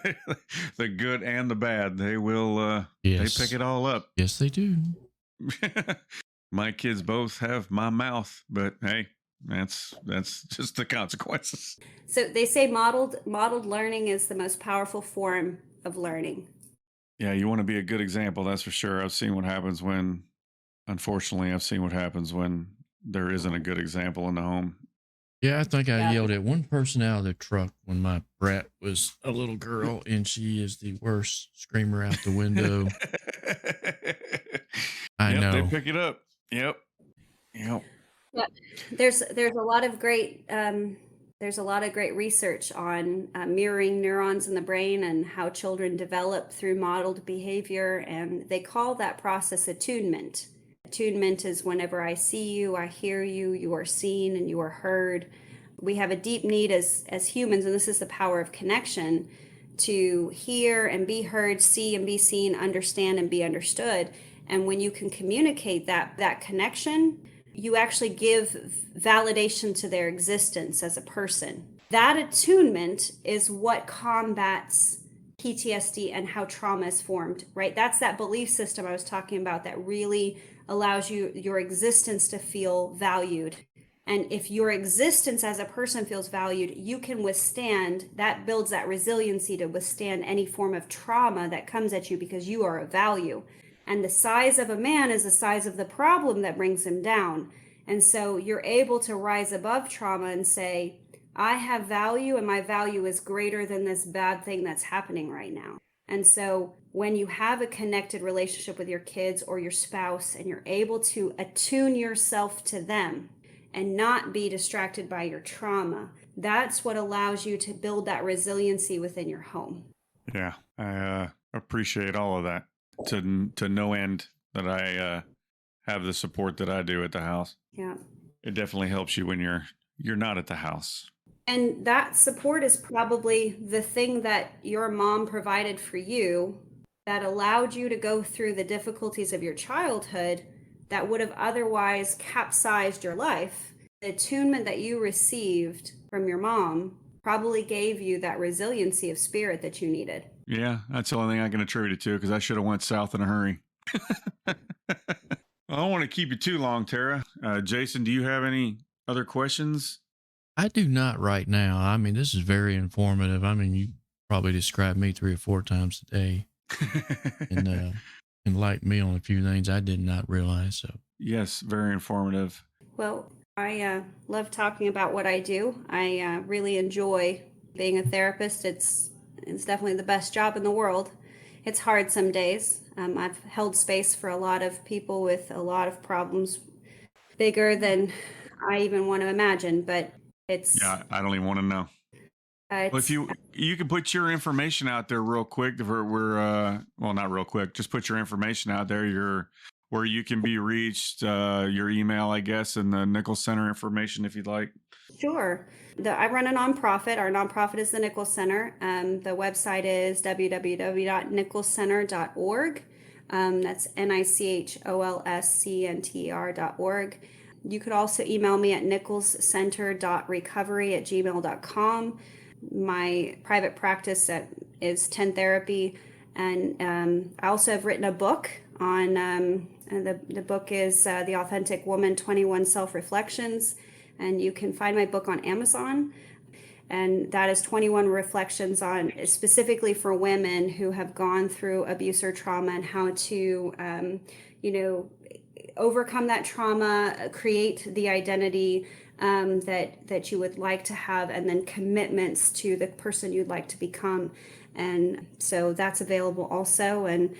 The good and the bad. They will Yes. They pick it all up. Yes, they do. My kids both have my mouth, but hey, That's just the consequences. So they say modeled learning is the most powerful form of learning. Yeah, you want to be a good example, that's for sure. Unfortunately, I've seen what happens when there isn't a good example in the home. Yeah, I think I Yeah. yelled at one person out of the truck when my brat was a little girl, and she is the worst screamer out the window. I know. They pick it up. Yep. Yeah, there's a lot of great research on mirroring neurons in the brain and how children develop through modeled behavior, and they call that process attunement. Attunement is whenever I see you, I hear you, you are seen and you are heard. We have a deep need as humans, and this is the power of connection, to hear and be heard, see and be seen, understand and be understood. And when you can communicate that connection, you actually give validation to their existence as a person. That attunement is what combats PTSD and how trauma is formed, right? That's that belief system I was talking about that really allows your existence to feel valued. And if your existence as a person feels valued, you can withstand, that builds that resiliency to withstand any form of trauma that comes at you because you are of value. And the size of a man is the size of the problem that brings him down. And so you're able to rise above trauma and say, I have value and my value is greater than this bad thing that's happening right now. And so when you have a connected relationship with your kids or your spouse and you're able to attune yourself to them and not be distracted by your trauma, that's what allows you to build that resiliency within your home. Yeah, I appreciate all of that to no end that I have the support that I do at the house. Yeah. It definitely helps you when you're not at the house. And that support is probably the thing that your mom provided for you that allowed you to go through the difficulties of your childhood that would have otherwise capsized your life. The attunement that you received from your mom probably gave you that resiliency of spirit that you needed. Yeah, that's the only thing I can attribute it to, because I should have went south in a hurry. I don't want to keep you too long, Tara. Jason, do you have any other questions? I do not right now. I mean, this is very informative. I mean, you probably described me 3 or 4 times a day and enlightened me on a few things I did not realize. So yes, very informative. Well, I love talking about what I do. I really enjoy being a therapist. It's definitely the best job in the world. It's hard some days. I've held space for a lot of people with a lot of problems, bigger than I even want to imagine, but it's... Yeah, I don't even want to know. Well, if you can put your information out there real quick, well, not real quick, just put your information out there, where you can be reached, your email, I guess, and the Nichols Center information if you'd like. Sure. I run a nonprofit. Our nonprofit is the Nichols Center. The website is www.nicholscenter.org. That's NICHOLSCNTR.org. You could also email me at nicholscenter.recovery@gmail.com. My private practice is 10 Therapy. And I also have written a book on, the book is The Authentic Woman, 21 Self-Reflections. And you can find my book on Amazon. And that is 21 reflections on specifically for women who have gone through abuse or trauma and how to, overcome that trauma, create the identity that you would like to have, and then commitments to the person you'd like to become. And so that's available also. And,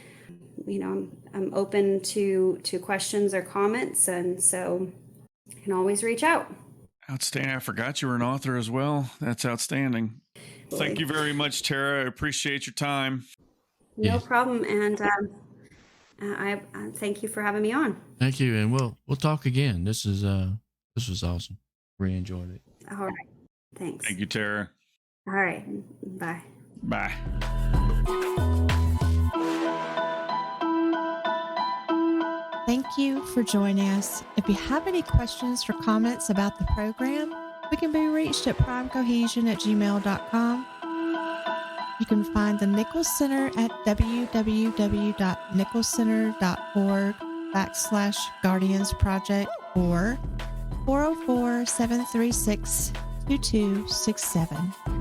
I'm open to questions or comments. And so you can always reach out. Outstanding. I forgot you were an author as well. That's outstanding. Thank you very much, Tara. I appreciate your time. No problem. And I thank you for having me on. thank you, and we'll talk again. This was awesome. Really enjoyed it. All right. Thanks. Thank you, Tara. All right. Bye. Bye. Thank you for joining us. If you have any questions or comments about the program, we can be reached at primecohesion@gmail.com. You can find the Nichols Center at www.nicholscenter.org/Guardians Project, or 404 736 2267.